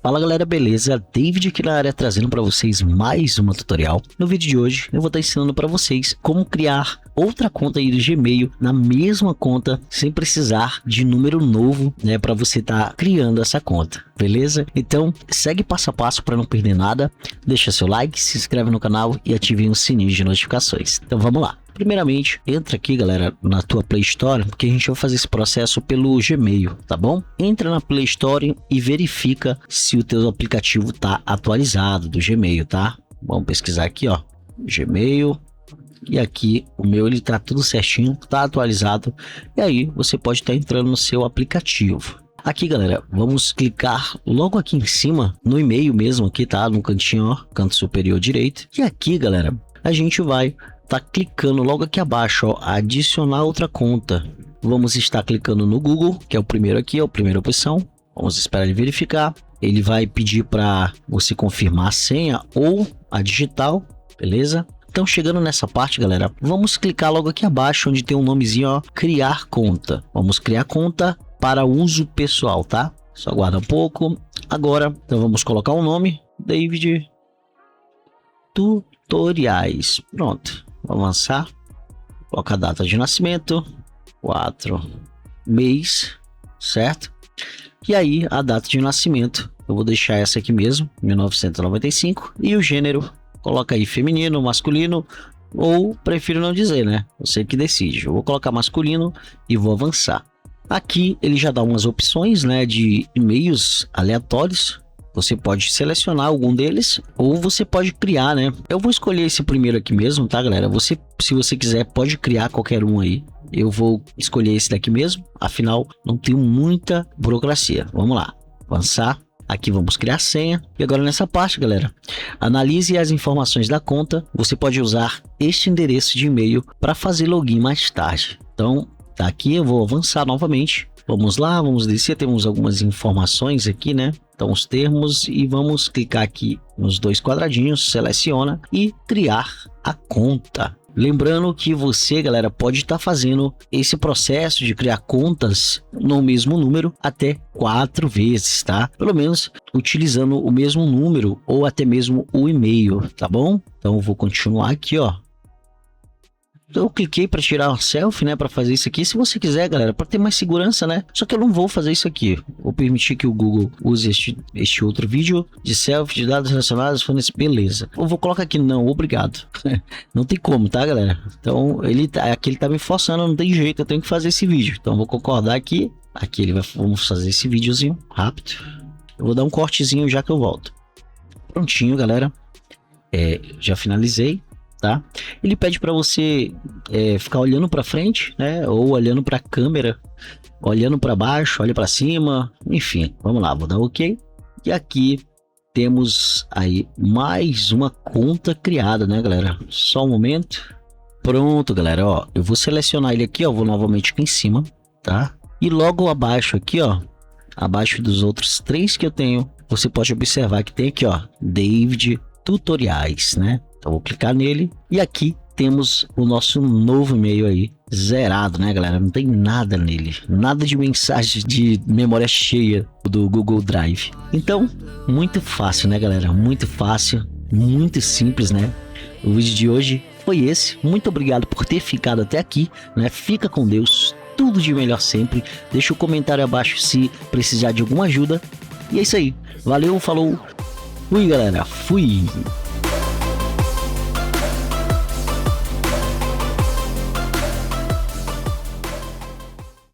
Fala galera, beleza? David aqui na área trazendo para vocês mais uma tutorial. No vídeo de hoje eu vou estar ensinando para vocês como criar outra conta aí do Gmail na mesma conta sem precisar de número novo, né, para você estar criando essa conta, beleza? Então segue passo a passo para não perder nada, deixa seu like, se inscreve no canal e ative o sininho de notificações. Então vamos lá. Primeiramente, entra aqui, galera, na tua Play Store, porque a gente vai fazer esse processo pelo Gmail, tá bom? Entra na Play Store e verifica se o teu aplicativo tá atualizado do Gmail, tá? Vamos pesquisar aqui, ó, Gmail. E aqui o meu ele tá tudo certinho, tá atualizado. E aí você pode estar entrando no seu aplicativo. Aqui, galera, vamos clicar logo aqui em cima no e-mail mesmo aqui, tá? No cantinho, ó, canto superior direito. E aqui, galera, a gente vai tá clicando logo aqui abaixo, ó, adicionar outra conta. Vamos estar clicando no Google, que é o primeiro aqui, é a primeira opção. Vamos esperar ele verificar. Ele vai pedir para você confirmar a senha ou a digital, beleza? Então, chegando nessa parte, galera, vamos clicar logo aqui abaixo, onde tem um nomezinho, ó, criar conta. Vamos criar conta para uso pessoal, tá? Só aguarda um pouco. Agora, então vamos colocar um nome, David Tutoriais. Pronto. Vamos avançar, coloca a data de nascimento, 4 mês, certo? E aí a data de nascimento, eu vou deixar essa aqui mesmo, 1995, e o gênero, coloca aí feminino, masculino, ou prefiro não dizer, né? Você que decide. Eu vou colocar masculino e vou avançar. Aqui ele já dá umas opções, né, de e-mails aleatórios. Você pode selecionar algum deles ou você pode criar, né? Eu vou escolher esse primeiro aqui mesmo, tá, galera? Você, se você quiser, pode criar qualquer um aí. Eu vou escolher esse daqui mesmo. Afinal, não tem muita burocracia. Vamos lá, avançar. Aqui vamos criar senha. E agora nessa parte, galera, analise as informações da conta. Você pode usar este endereço de e-mail para fazer login mais tarde. Então, tá aqui, eu vou avançar novamente. Vamos lá, vamos descer, temos algumas informações aqui, né? Então os termos e vamos clicar aqui nos dois quadradinhos, seleciona e criar a conta. Lembrando que você, galera, pode estar fazendo esse processo de criar contas no mesmo número até 4 vezes, tá? Pelo menos utilizando o mesmo número ou até mesmo o e-mail, tá bom? Então eu vou continuar aqui, ó. Eu cliquei para tirar uma selfie, né, para fazer isso aqui. Se você quiser, galera, para ter mais segurança, né? Só que eu não vou fazer isso aqui. Vou permitir que o Google use este outro vídeo de selfie de dados relacionados. Beleza. Eu vou colocar aqui não, obrigado. Não tem como, tá, galera? Então aqui ele tá me forçando, não tem jeito. Eu tenho que fazer esse vídeo. Então eu vou concordar aqui. Aqui vamos fazer esse videozinho rápido. Eu vou dar um cortezinho já que eu volto. Prontinho, galera. Já finalizei. Tá? Ele pede para você ficar olhando para frente, né? Ou olhando para a câmera, olhando para baixo, olha para cima, enfim. Vamos lá, vou dar OK. E aqui temos aí mais uma conta criada, né, galera? Só um momento. Pronto, galera, ó, eu vou selecionar ele aqui, ó, vou novamente aqui em cima, tá? E logo abaixo aqui, ó, abaixo dos outros 3 que eu tenho, você pode observar que tem aqui, ó, David Tutoriais, né? Então vou clicar nele e aqui temos o nosso novo e-mail aí zerado, né, galera? Não tem nada nele, nada de mensagem de memória cheia do Google Drive. Então, muito fácil, né, galera? Muito fácil, muito simples, né? O vídeo de hoje foi esse. Muito obrigado por ter ficado até aqui, né? Fica com Deus, tudo de melhor sempre. Deixa o comentário abaixo se precisar de alguma ajuda. E é isso aí. Valeu, falou. Fui, galera. Fui.